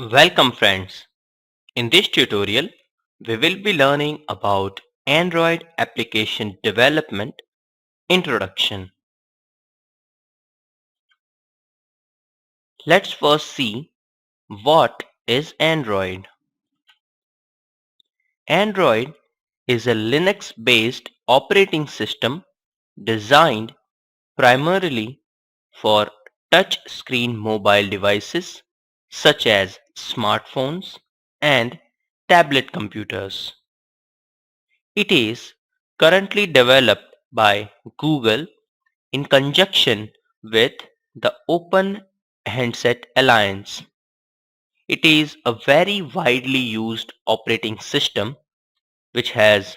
Welcome friends. In this tutorial, we will be learning about Android application development introduction. Let's first see what is Android. Android is a Linux-based operating system designed primarily for touch-screen mobile devices such as smartphones and tablet computers. It is currently developed by Google in conjunction with the Open Handset Alliance. It is a very widely used operating system which has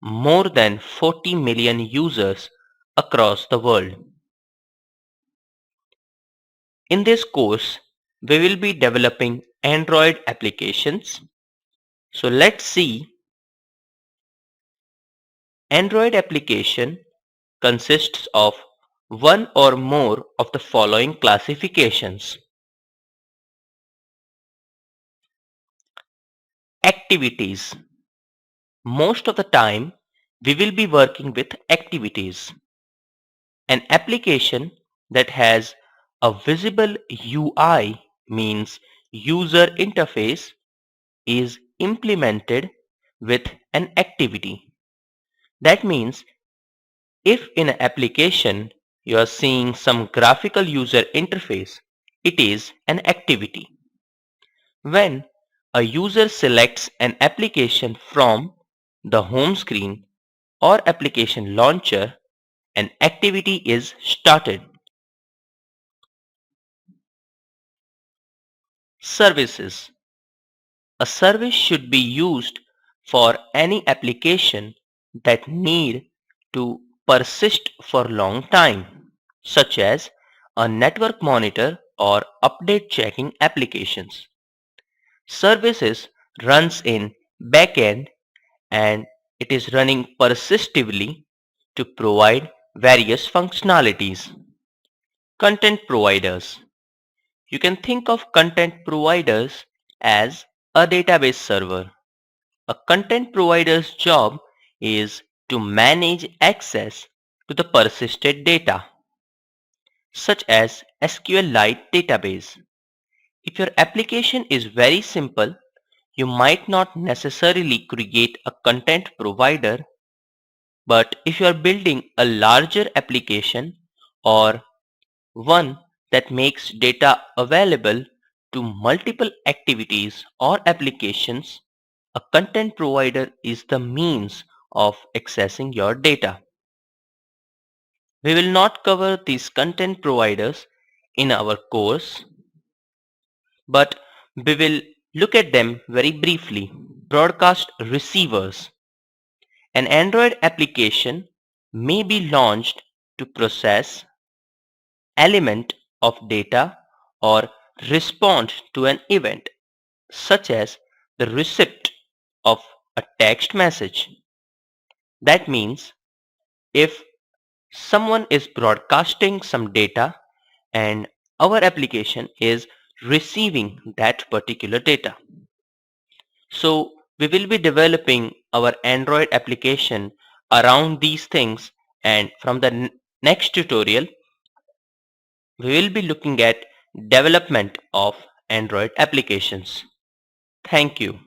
more than 40 million users across the world. In this course, we will be developing Android applications. So let's see. Android application consists of one or more of the following classifications. Activities. Most of the time, we will be working with activities. An application that has a visible UI means user interface is implemented with an activity. That means if in an application you are seeing some graphical user interface, it is an activity. When a user selects an application from the home screen or application launcher, an activity is started. Services. A service should be used for any application that need to persist for long time, such as a network monitor or update checking applications. Services runs in backend and it is running persistively to provide various functionalities. Content providers. You can think of content providers as a database server. A content provider's job is to manage access to the persisted data, such as SQLite database. If your application is very simple, you might not necessarily create a content provider, but if you are building a larger application or one that makes data available to multiple activities or applications, a content provider is the means of accessing your data. We will not cover these content providers in our course, but we will look at them very briefly. Broadcast receivers. An Android application may be launched to process element of data or respond to an event, such as the receipt of a text message. That means if someone is broadcasting some data and our application is receiving that particular data. So we will be developing our Android application around these things, and from the next tutorial we will be looking at development of Android applications. Thank you.